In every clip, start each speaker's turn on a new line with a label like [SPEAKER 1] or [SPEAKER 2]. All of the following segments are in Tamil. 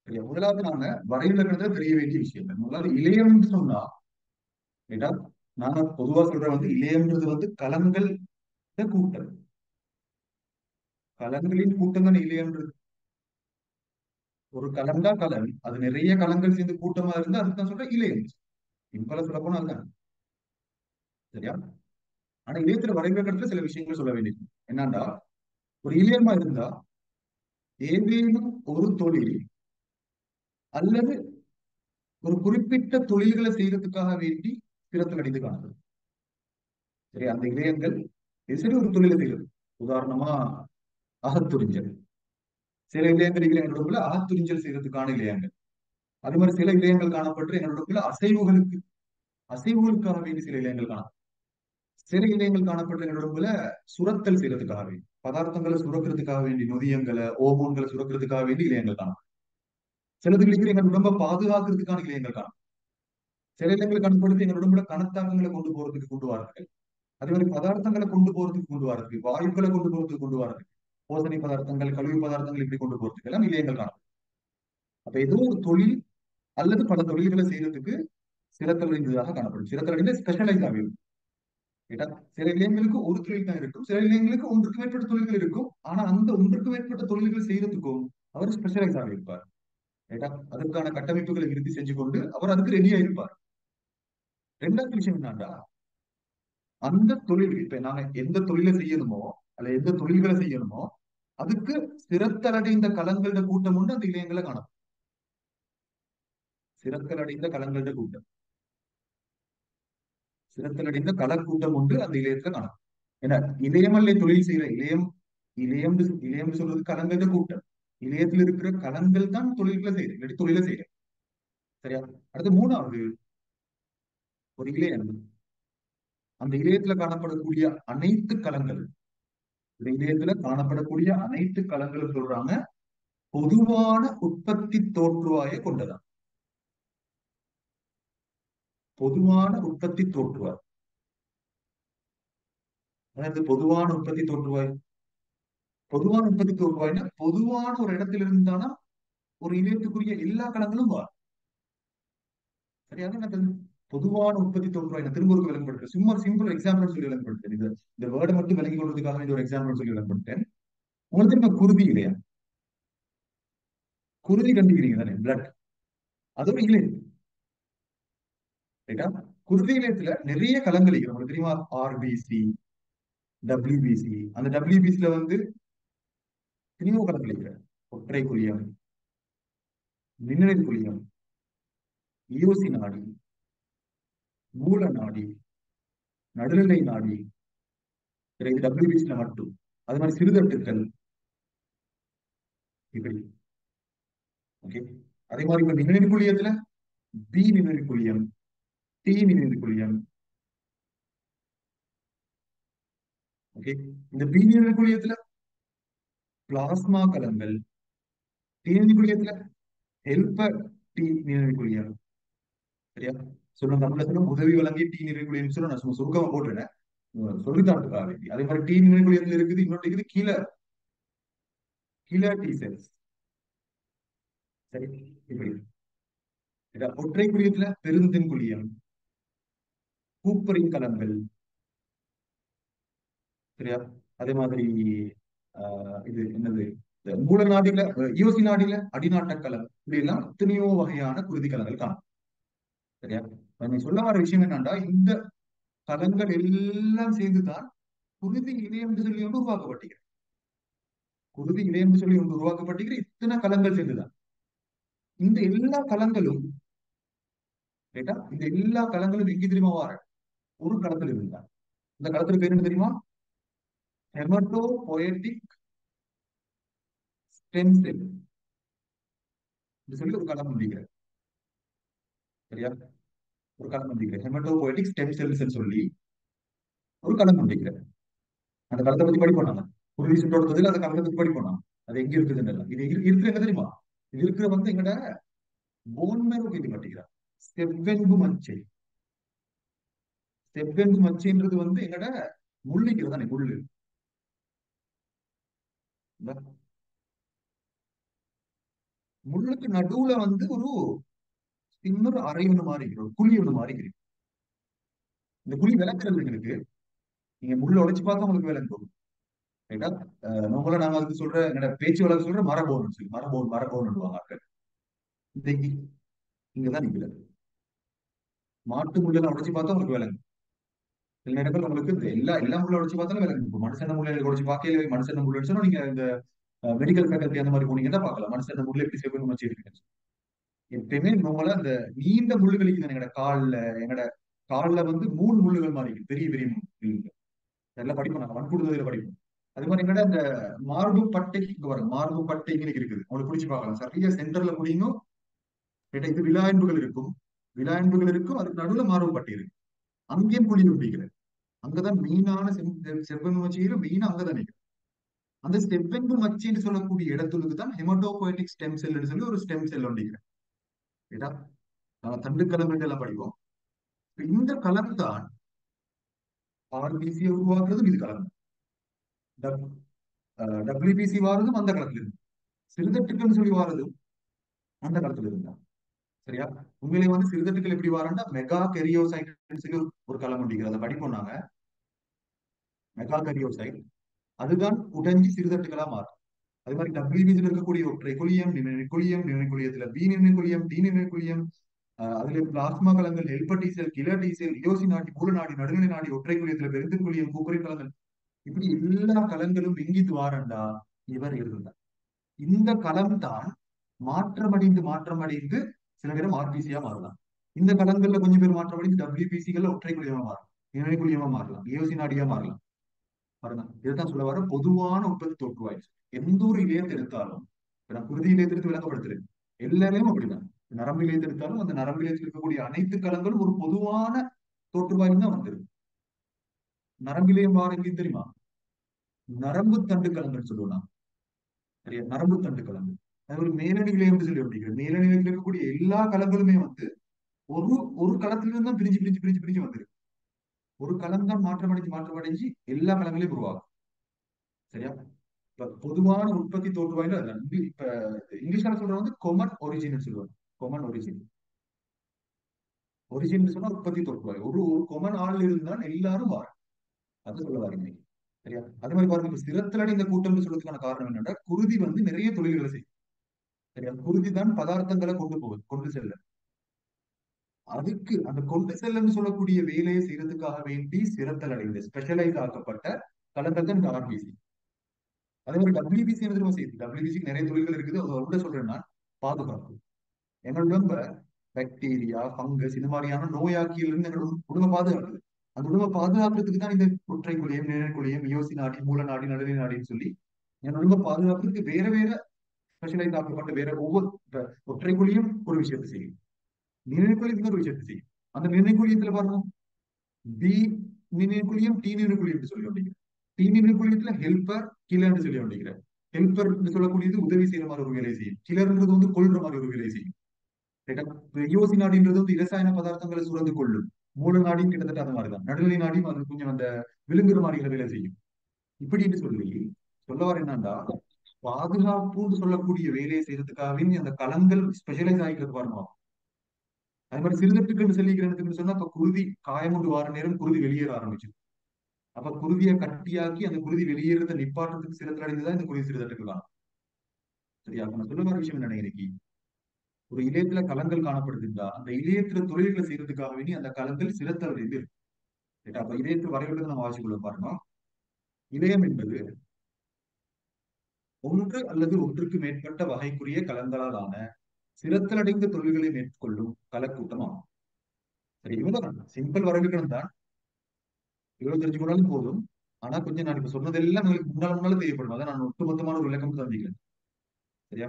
[SPEAKER 1] சரியா? முதலாவது நாங்க வரைவிலக்கணத்துல தெரிய வேண்டிய விஷயம் முதலாவது இளையம்னு சொன்னா கேட்டா, நாங்க பொதுவா சொல்ற வந்து இளையம்ன்றது வந்து கலங்கள் கூட்டம். கலங்களின் கூட்டம் தான் இளையம்ன்றது. ஒரு கலந்தா கலன், அது நிறைய கலங்கள் சேர்ந்து கூட்டமா இருந்தா அதுக்கு தான் சொல்றேன் இளையம். சிம்பிளா சொல்ல போனா அதுதான். சரியா? ஆனா இளையத்துல வரைவிலக்கணத்துல சில விஷயங்களை சொல்ல வேண்டியது என்னன்னா, ஒரு இளையமா இருந்தா ஏதேனும் ஒரு தொழில் அல்லது ஒரு குறிப்பிட்ட தொழில்களை செய்யறதுக்காக வேண்டி பிறத்தல் அடைந்து காணப்படும். சரி, அந்த இளையங்கள் சரி ஒரு தொழிலை செய்யறது. உதாரணமா அகத்துறிஞ்சல். சில இளையங்கள் எங்களுக்குள்ள அகத்துறிஞ்சல் செய்யறதுக்கான இளையங்கள். அதே மாதிரி சில இளையங்கள் காணப்பட்டு எங்களுக்குள்ள அசைவுகளுக்காக வேண்டி சில இளையங்கள் காணப்படும். சில இளையங்கள் காணப்பட்டு எங்களுக்குள்ள சுரத்தல் செய்யறதுக்காக வேண்டி பதார்த்தங்களை சுரக்கிறதுக்காக வேண்டி நொதியங்களை ஓமோன்களை சுரக்கிறதுக்காக வேண்டி இளையங்கள் காணப்படும். சிலதுகளுக்கு எங்கள் உடம்பை பாதுகாக்கிறதுக்கான இளையங்கள் காணப்படும். சில இளையங்கள் காணப்படுத்தி எங்கள் உடம்புல கனத்தாக்கங்களை கொண்டு போறதுக்கு கொண்டு வரார்கள். அதே மாதிரி பதார்த்தங்களை கொண்டு போறதுக்கு கொண்டு வரதுக்கு வாயுக்களை கொண்டு போறதுக்கு கொண்டு வரதுக்கு போசனை பதார்த்தங்கள் கழிவு பதார்த்தங்கள் இப்படி கொண்டு போறதுக்கு எல்லாம் இளையங்கள் காணும். அப்ப ஏதோ ஒரு தொழில் அல்லது பல தொழில்களை செய்யறதுக்கு சிறத்தறிந்ததாக காணப்படும். சிறத்தறிந்த ஸ்பெஷலைஸ் ஆகும். கேட்டா, சில இளைஞர்களுக்கு ஒரு தொழில் தான் இருக்கும், சில இளைஞர்களுக்கு ஒன்றுக்கு மேற்பட்ட தொழில்கள் இருக்கும். ஆனா அந்த ஒன்றுக்கு மேற்பட்ட தொழில்கள் செய்யறதுக்கும் அவர் ஸ்பெஷலைஸ் ஆக இருப்பார். கேட்டா, அதற்கான கட்டமைப்புகளை விருத்தி செஞ்சு கொண்டு அவர் அதுக்கு ரெடியா இருப்பார். ரெண்டாவது விஷயம் என்னன்னா, அந்த தொழில் இப்ப நாங்க எந்த தொழிலை செய்யணுமோ அல்ல எந்த தொழில்களை செய்யணுமோ அதுக்கு சிறத்தலடைந்த கலங்களோட கூட்டம் உண்டு அந்த இளையங்களை காணும். சிறத்தலடைந்த கலங்களோட கூட்டம், சிறத்தலடைந்த கலக்கூட்டம் உண்டு அந்த இளையத்துல காணும். ஏன்னா இளையமல்ல தொழில் செய்யற இளையம், இளையம் இளையம் சொல்றது கலங்களோட கூட்டம். இளையத்தில் இருக்கிற கலங்கள் தான் தொழில்களை செய்யற இல்லாட்டி தொழிலை செய்யற. சரியா? அடுத்து மூணாவது, ஒரு இளையம் அந்த இளையத்துல காணப்படக்கூடிய அனைத்து கலங்கள், இந்த இளையத்துல காணப்படக்கூடிய அனைத்து கலங்களும் சொல்றாங்க பொதுவான உற்பத்தி தோற்றுவாயை கொண்டதான். பொதுவான உற்பத்தி தோற்றுவாய். அதாவது பொதுவான உற்பத்தி தோற்றுவாய், பொதுவான உற்பத்தி தோற்றுவாய்னா பொதுவான ஒரு இடத்துல இருந்தானா ஒரு இணையத்துக்குரிய எல்லா களங்களும் வரும். சரியாக எனக்கு பொதுவான உற்பத்தி தோற்றுவாய் நான் திரும்ப ஒரு விளங்கப்படுத்தேன். சும்மா சிம்பிள் எக்ஸாம்பிள் சொல்லி விளங்கப்படுத்தேன். இந்த வேர்டை மட்டும் விளங்கி கொள்றதுக்காக இந்த ஒரு எக்ஸாம்பிள் சொல்லி விளங்கப்படுத்தேன். உங்களுக்கு தெரியுமா குருதி இல்லையா? குருதி கண்டுக்கிறீங்க தானே, பிளட். அதோட இலையம். ரைட்டா? குருதி இலையத்துல நிறைய கலங்கள் இருக்கு. உங்களுக்கு தெரியுமா? RBC, WBC. அந்த டபிள்யூபிசில வந்து எத்தனையோ கலங்கள் இருக்கு. ஒற்றை குழியம், மின்னணு குழியம், ஈயோசி நாடி, மூல நாடி, நடுநிலை நாடி. இது டபிள்யூபிசில மட்டும். அது மாதிரி சிறுதட்டுக்கள் இப்படி. ஓகே. அதே மாதிரி இப்ப மின்னணு குழியத்துல பி மின்னணு குழியம், டி மின்னணு குழியம். ஓகே. இந்த பி மின்னணு குழியத்துல பிளாஸ்மா கலங்கள், டி மின்னணு குழியத்துல ஹெல்பர் டி மின்னணு குழியம். சரியா? சொல்லுங்க, தமிழ்ல சொல்லும் உதவி வழங்கி டி மின்னணு குழியம் சொல்ல நான் சும்மா சுருக்கமா போட்டுறேன் சொல்லித்தாட்டுக்காக வேண்டி. அதே மாதிரி டி மின்னணு குழியத்துல இருக்குது இன்னொன்று இருக்குது கீழே கீழே டி செல்ஸ். சரி, இப்படி. ஒற்றை குழியத்துல பெருந்தின் குழியம், கூப்பரின் கலங்கள். சரியா? அதே மாதிரி இது என்னது, இந்த மூல நாடியில யோசி நாடியில அடிநாட்ட கலம், இப்படி எல்லாம் எத்தனையோ வகையான குருதி கலங்கள் காணும். சரியா? நீ சொல்ல வர விஷயம் என்னன்னா, இந்த கலங்கள் எல்லாம் சேர்ந்துதான் குருதி இணையம் என்று சொல்லி ஒன்று உருவாக்கப்பட்டிருக்கிறது. குருதி இணையம் என்று சொல்லி ஒன்று உருவாக்கப்பட்டிருக்கிற இத்தனை கலங்கள் சேர்ந்துதான். இந்த எல்லா கலங்களும் ரைட்டா, இந்த எல்லா கலங்களும் எங்க தெரியுமா வார ஒரு களத்துல இருந்தா. இந்த களத்துல பேர் என்ன தெரியுமா? ஹெமட்டோ போயட்டிக் ஸ்டெம் செல் சொல்லி ஒரு களம் முடிக்கிறது. சரியா? ஒரு களம் முடிக்கிறது ஹெமட்டோ போயட்டிக் ஸ்டெம் செல்ஸ் சொல்லி ஒரு களம் முடிக்கிறது. அந்த களத்தை பத்தி படிப்போம் நாங்க. குருதி சுற்றோட தொழில் அந்த களத்தை பத்தி படிப்போம் நாங்க. அது எங்க இருக்குதுன்னு இது இருக்கிற எங்க தெரியுமா? இது இருக்கிற வந்து எங்கட போன் மேரோ கேள்விப்பட்டிருக்கிறார். செவ்வென்பு மச்சை. செவ்வென்பு மச்சைன்றது வந்து எங்கட முள்ளிக்கிறது தானே, முள்ளு. இந்த முள்ளுக்கு நடுவுல வந்து ஒரு இன்னொரு அறை ஒண்ணு மாறி இருக்கு, ஒரு குழி ஒண்ணு மாறி இருக்கு. இந்த குழி விளக்குறது எங்களுக்கு, நீங்க முள்ள உடைச்சு பார்த்தா உங்களுக்கு விளக்கு போகும். ரைட்டா? நம்மள நாங்க அதுக்கு சொல்ற என்னோட பேச்சு வழக்கு சொல்ற மரபோன்னு சொல்லி, மரபோன்னுவாங்க ஆட்கள். இந்த இங்கதான் நிக்கிறது. மாட்டு முள்ளெல்லாம் உடைச்சு பார்த்தா உங்களுக்கு விளங்கும். சில நேரங்கள் உங்களுக்கு இந்த எல்லா முள்ள உடைச்சு பார்த்தாலும் விளங்கும். இப்போ மனுஷன முள்ள உடைச்சு பார்க்கல, மனுஷன முள்ள சொன்னா நீங்க இந்த மெடிக்கல் ஃபேக்கல்டி அந்த மாதிரி போனீங்கன்னா பார்க்கலாம், மனுஷன முள்ள எப்படி சேவ் வச்சு இருக்கு. எப்பயுமே நம்மள அந்த நீண்ட முள்ளுகளுக்கு தான் எங்கட கால்ல வந்து 3 முள்ளுகள் மாறி இருக்கு, பெரிய பெரிய முள்ளுகள். இதெல்லாம் படிப்போம், நாங்க வன்புடுதல படிப்போம். அது மாதிரி எங்கட அந்த மார்பு பட்டைக்கு இங்க வரும், மார்பு பட்டை இங்க இருக்குது, உங்களுக்கு பிடிச்சு பார்க்கலாம். சரியா சென்டர்ல முடியுங்க, இது விலாயன்புகள் இருக்கும், விலாயன்புகள் இருக்கும், அதுக்கு நடுவுல மார்பு பட்டை இருக்கு. அங்கேயும் புள்ளி பிடிக்கிறது. அங்கதான் மெயினான செவ்வன் மச்சையில மெயினா அங்கதான் நிற்கும். அந்த செவ்வன்பு மச்சின்னு சொல்லக்கூடிய இடத்துக்கு தான் ஹெமட்டோபோயட்டிக் ஸ்டெம் செல் சொல்லி ஒரு ஸ்டெம் செல் ஒன்றிக்கிறேன். நாங்க தண்டுக்கலம் எல்லாம் படிப்போம். இந்த கலம் தான் ஆர்பிசியை உருவாக்குறதும் இது கலம். டபிள்யூபிசி வாரதும் அந்த காலத்துல இருந்து, சிறுதட்டுக்கள் சொல்லி வாரதும் அந்த காலத்துல இருந்தா. சரியா? உண்மையிலே வந்து சிறுதட்டுக்கள் எப்படி வாரண்டா மெகா கெரியோசைட் சொல்லி ஒரு களம் ஒன்றிக்கிறது, அதை படிப்போம் நாங்க. மெகா கெரியோசைட் அதுதான் உடைஞ்சி சிறுதட்டுகளா மாறும். அது மாதிரி டபிள்யூபிசியில் இருக்கக்கூடிய ஒற்றை குழியம், நினைக்குழியம், நினைக்குழியத்துல பி நினைக்குழியம், டி நினைக்குழியம், அதுல பிளாஸ்மா கலங்கள், ஹெல்பர் டி செல், கிலர் டி செல், யோசி நாடி, மூல நாடி, நடுநிலை நாடி, ஒற்றை குழியத்துல பெருந்துக்குழியம், கூக்குறை கலங்கள், இப்படி எல்லா கலங்களும் எங்கிட்டு வாரண்டா இவர் இருந்தார். இந்த களம் தான் மாற்றமடைந்து சில நேரம் ஆர்பிசியா மாறலாம். இந்த களங்கள்ல கொஞ்சம் பேர் மாற்றமடைந்து டபிள்யூபிசிகள் ஒற்றை குழியமா மாறலாம், இணை குழியமா மாறலாம், ஏசி நாடியா மாறலாம். பாருங்க, இதுதான் சொல்ல வர பொதுவான உற்பத்தி தோற்றுவாயிடுச்சு. எந்த ஒரு இலையத்தை எடுத்தாலும், நான் குருதி இலையத்தை எடுத்து விளக்கப்படுத்துறேன், எல்லாரையும் அப்படிதான். நரம்பு இலையத்தை எடுத்தாலும் அந்த நரம்பு இலையத்தில் இருக்கக்கூடிய அனைத்து களங்களும் ஒரு பொதுவான தோற்றுவாயில் தான் வந்துருக்கு. நரம்பு இலையம் வார எங்கேயும் தெரியுமா? நரம்பு தண்டு களங்கள் சொல்லுவோம். சரியா? நரம்பு தண்டு களங்கள், அது ஒரு மேலணி இலையம் சொல்லி அப்படிங்கிறது. மேலணி இலையத்தில் இருக்கக்கூடிய எல்லா களங்களுமே வந்து ஒரு ஒரு களத்திலிருந்து தான் பிரிஞ்சு பிரிஞ்சு பிரிஞ்சு பிரிஞ்சு வந்திருக்கு. ஒரு களம் தான் மாற்றமடைஞ்சு எல்லா களங்களையும் உருவாகும். சரியா? இப்ப பொதுவான உற்பத்தி தோற்றுவாயில அதுதான். இப்ப இங்கிலீஷ்ல சொல்றது வந்து கொமன் ஒரிஜின் சொல்லுவாங்க. கொமன் ஒரிஜின், ஒரிஜின் சொன்னா உற்பத்தி தோற்றுவாய். ஒரு ஒரு கொமன் ஆள் இருந்தால் எல்லாரும் வாரும், அது சொல்ல வரீங்க. சரியா? அதே மாதிரி பாருங்க, இப்ப சிரத்தலடி இந்த கூட்டம்னு சொல்றதுக்கான காரணம் என்னன்னா, குருதி வந்து நிறைய தொழில்களை செய்யும். சரியா? குருதி தான் பதார்த்தங்களை கொண்டு செல்ல. அதுக்கு அந்த கொண்டு செல்லன்னு சொல்லக்கூடிய வேலையை செய்யறதுக்காக வேண்டி சிரத்தல் அடைந்த ஸ்பெஷலைஸ் ஆக்கப்பட்ட கலங்கள் தான் ஆர்பிசி. அதே மாதிரி டபிள்யூபிசி என்ன தெரியுமா செய்யுது? டபிள்யூபிசிக்கு நிறைய தொழில்கள் இருக்குது, அதை சொல்றேன்னா பாதுகாப்பு. எங்களோட உடம்ப பாக்டீரியா, பங்கஸ் இந்த மாதிரியான நோயாக்கியில இருந்து எங்களோட உடம்ப பாதுகாக்குது. அந்த உடம்ப பாதுகாக்கிறதுக்கு தான் இந்த ஒற்றை குழியம், நிழற்குழியம், மியோசி நாடி, மூல நாடி, நடுநிலை நாடின்னு சொல்லி எங்களோட உடம்ப பாதுகாக்கிறதுக்கு வேற வேற ஸ்பெஷலைஸ் ஆக்கப்பட்ட வேற ஒவ்வொரு ஒற்றை குழியும் ஒரு விஷயத்தை செய்யும், நிழற்குழியம் இன்னொரு விஷயத்தை செய்யும். அந்த நிழற்குழியத்துல பாருங்க, பி நினைவுக்குழியம், டி நினைவுக்குழியம் சொல்லி கொண்டிருக்கிறேன். டி நினைவுக்குழியத்துல ஹெல்பர், கிளர்னு சொல்லி கொண்டிருக்கிறேன். ஹெல்பர் சொல்லக்கூடியது உதவி செய்யற மாதிரி ஒரு வேலையை செய்யும், கிளர்ன்றது வந்து கொள்ற மாதிரி ஒரு வேலையை செய்யும். யோசி நாடின்றது வந்து இரசாயன பதார்த்தங்களை சுரந்து கொள்ளும். மூல நாடியும் கிட்டத்தட்ட அந்த மாதிரிதான். நடுநிலை நாடியும் அது கொஞ்சம் அந்த விழுங்குற மாதிரிகளை வேலை செய்யும். இப்படின்னு சொல்லி சொல்ல வர என்னன்னா, பாதுகாப்புன்னு சொல்லக்கூடிய வேலையை செய்யறதுக்காகவே அந்த களங்கள் ஸ்பெஷலைஸ் ஆகிக்கிறது பாருங்க. அது மாதிரி சிறுதட்டுக்குன்னு சொல்லிக்கிறதுன்னு சொன்னா, இப்ப குருதி காயம் கொண்டு வார நேரம் குருதி வெளியேற ஆரம்பிச்சு. அப்ப குருதியை கட்டியாக்கி அந்த குருதி வெளியேறத நிப்பாட்டத்துக்கு சிரத்தில் அடைந்துதான் இந்த குருதி சிறுதட்டுக்கு தான். சரியா? அப்ப நான் சொல்ல வர விஷயம் என்ன இன்னைக்கு, ஒரு இலையத்துல களங்கள் காணப்படுதுன்னா அந்த இலையத்துல தொழில்களை செய்யறதுக்காக வேண்டி அந்த களங்கள் சிரத்தல் அடைந்து இருக்கு. சரியா? அப்ப இதயத்து வரைபடத்தை நம்ம வாசிக்கொள்ள பாருங்க. இதயம் என்பது ஒன்று அல்லது ஒன்றுக்கு மேற்பட்ட வகைக்குரிய களங்களால் ஆன சிரத்தலடைந்த தொழில்களை மேற்கொள்ளும் கலக்கூட்டம் ஆகும். சரி, இவ்வளவுதான் சிம்பிள் வரைபடம் தான். இவ்வளவு தெரிஞ்சு கொண்டாலும் போதும். ஆனா கொஞ்சம் நான் இப்ப சொன்னதெல்லாம் உங்களுக்கு முன்னால தேவைப்படும், அதான் நான் ஒட்டுமொத்தமான ஒரு விளக்கம் தந்திக்கிறேன். சரியா?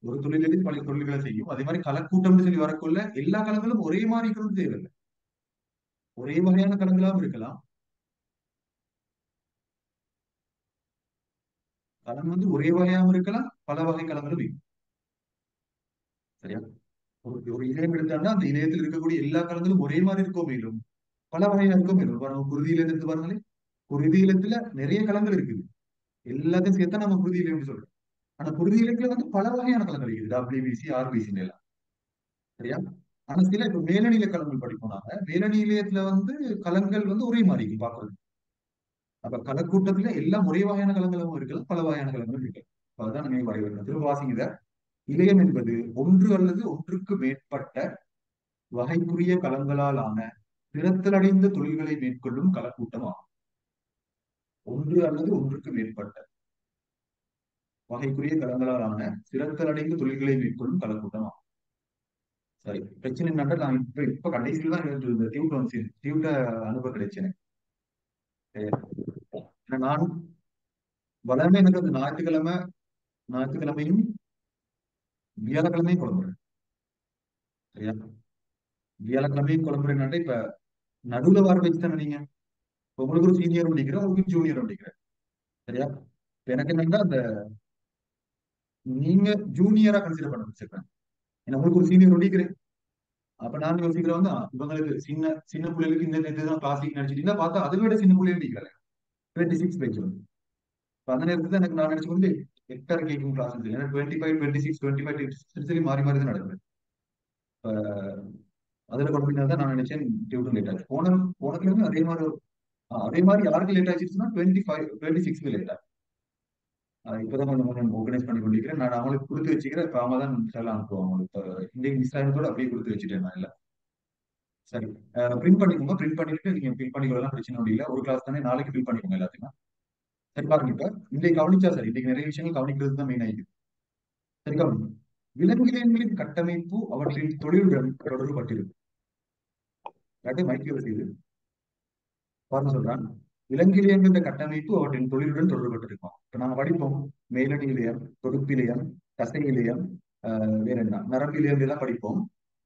[SPEAKER 1] ஒரு தொழிலில் பல தொழில்களை செய்யும். அதே மாதிரி கலக்கூட்டம்னு சொல்லி வரக்குள்ள எல்லா களங்களும் ஒரே மாதிரி இருக்கணும்னு தேவையில்லை. ஒரே வகையான களங்களாகவும் இருக்கலாம். களம் வந்து ஒரே வகையாகவும் இருக்கலாம், பல வகை களங்களும் இருக்கும். சரியா? ஒரு இலையம் எடுத்தாங்கன்னா அந்த இலையத்தில் இருக்கக்கூடிய எல்லா களங்களும் ஒரே மாதிரி இருக்கோ மேலும் பல வகையா இருக்கோ மேலும். பாருங்க, குருதி இலையத்தை எடுத்து பாருங்களேன். குருதி இலத்துல நிறைய களங்கள் இருக்குது, எல்லாத்தையும் சேர்த்தா நம்ம குருதி இலையம்னு சொல்றோம். ஆனா குருதி இலைக்குல வந்து பல வகையான கலங்கள் இருக்குது, WBC RBC எல்லாம். சரியா? ஆனா சில இப்ப மேலணில கலங்கள் படிப்போம் நாங்க. மேலணிலயத்துல வந்து கலங்கள் வந்து ஒரே மாதிரி இருக்கும் பாக்குறது. அப்ப கலக்கூட்டத்துல எல்லாம் ஒரே வகையான கலங்களும் இருக்கலாம், பல வகையான கலங்களும் இருக்கலாம். அப்ப அதுதான் நினைவு வரைவு. திரும்ப வாசிங்க இத. இலயம் என்பது ஒன்று அல்லது ஒன்றுக்கு மேற்பட்ட வகைக்குரிய கலங்களால் ஆன திறத்தலடைந்த தொழில்களை மேற்கொள்ளும் கலக்கூட்டம் ஆகும். ஒன்று அல்லது ஒன்றுக்கு மேற்பட்ட வகைக்குரிய கலங்களால் ஆன திறத்தலடைந்த தொழில்களை மேற்கொள்ளும் கலக்கூட்டம் ஆகும். சரி, பிரச்சனை என்னன்னா நான் இப்ப கடைசியில் தான் எனக்கு இந்த டியூட்டை அனுப்ப கிடைச்சேன். ஏன்னா நான் வளமே எனக்கு அந்த ஞாயிற்றுக்கிழமையும் வியாழக்கிழமையும் குழம்புறேன். சரியா? வியாழக்கிழமையும் குழம்புறேன்னாட்டா இப்ப நடுவுல வர வச்சு தானே நீங்க. இப்ப உங்களுக்கு ஒரு சீனியர் முடிக்கிறேன், உங்களுக்கு ஜூனியர் முடிக்கிறேன். சரியா? இப்ப எனக்கு என்னன்னா அந்த நீங்க ஜூனியரா கன்சிடர் பண்ண வச்சிருக்கேன். ஏன்னா உங்களுக்கு ஒரு சீனியர் முடிக்கிறேன். அப்ப நான் யோசிக்கிறேன் வந்து இவங்களுக்கு சின்ன சின்ன பிள்ளைகளுக்கு இந்த இதுதான் கிளாசிக் நினைச்சிட்டீங்கன்னா பார்த்தா அதை விட சின்ன பிள்ளைகள் நிற்கிறாங்க. 26 பேஜ் வந்து. இப்ப அந்த நேரத்துல எனக்கு நான் நினைச்சு வந்து எட்டரை கேட்கும் கிளாஸ் இருக்கு. ஏன்னா 25, 26, 25 சொல்லி மாறி மாறி தான் நடக்குது. அதுல கொண்டு தான் நான் நினைச்சேன் டியூட்டர் லேட் ஆச்சு. போனதுலயுமே அதே மாதிரி அதே மாதிரி யாருக்கு லேட் ஆச்சுன்னா 25, 26 லேட் ஆச்சு. இப்பதான் கொஞ்சம் கொஞ்சம் ஆர்கனைஸ் பண்ணி கொண்டிருக்கிறேன். நான் அவங்களுக்கு கொடுத்து வச்சுக்கிறேன். இப்ப அவங்க தான் எல்லாம் அனுப்புவாங்க. இப்போ இன்றைக்கு மிஸ் ஆகிறதோட அப்படியே கொடுத்து வச்சுட்டேன் நான் இல்லை. சரி, பிரிண்ட் பண்ணிக்கோங்க. பிரிண்ட் பண்ணிட்டு நீங்க பிரிண்ட் பண்ணிக்கலாம், பிரச்சனை இல்லை. ஒரு கிளாஸ் தானே, நாளைக்கு பிரிண்ட் பண்ணிக்கோங்க எல்லாத்தையும். சரி பாருங்க, இப்ப இன்றைக்கு கவனிச்சா சரி, இன்னைக்கு நிறைய விஷயங்கள் கவனிக்கிறது தான் மெயின் ஆயிடுது. சரி கவனிங்க. விலங்கினங்களின் கட்டமைப்பு அவற்றின் தொழிலுடன் தொடர்புபட்டிருக்கு. மைக்கிள் செய்து பார்த்து சொல்றான். விலங்கிலியங்கிற கட்டமைப்பு அவற்றின் தொழிலுடன் தொடர்பட்டிருக்கும். இப்ப நாங்க படிப்போம் மேலணி இலையம், தொடுப்பிலையம், தசை இலையம், வேற என்ன நரம்பிலியம் எல்லாம் படிப்போம்.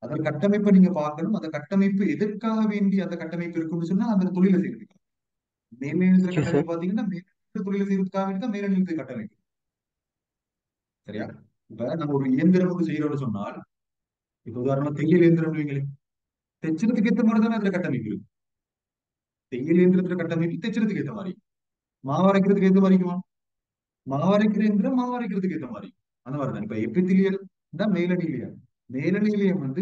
[SPEAKER 1] அதன் கட்டமைப்பை நீங்க பார்க்கணும். அந்த கட்டமைப்பு எதற்காக வேண்டி அந்த கட்டமைப்பு இருக்குன்னு சொன்னா அந்த தொழிலை செய்யறதுக்கு. மேலெழுந்த
[SPEAKER 2] ஓகே சார்.
[SPEAKER 1] கட்டமைப்பு பாத்தீங்கன்னா மேலெழுந்த தொழிலை செய்யறதுக்காக வேண்டி தான் மேலெழுந்த கட்டமைப்பு. சரியா? இப்ப நம்ம ஒரு இயந்திரம் ஒன்று செய்யறோம்னு சொன்னால், இப்ப உதாரணமா தையல் இயந்திரம் வைங்களேன். தைச்சதுக்கு ஏற்ற மாதிரி தானே அதுல கட்டமைப்பு இருக்கு. தையல் இயந்திரத்துல கட்டமைப்பு தைச்சதுக்கு ஏற்ற மாதிரி. மாவரைக்கிறதுக்கு ஏற்ற மாதிரிக்குமா? மாவரைக்கிற இயந்திரம் மாவரைக்கிறதுக்கு ஏற்ற மாதிரி. அந்த மாதிரிதான் இப்ப எபித்திலியல் தான் மேலணிலியம். மேலணிலியம் வந்து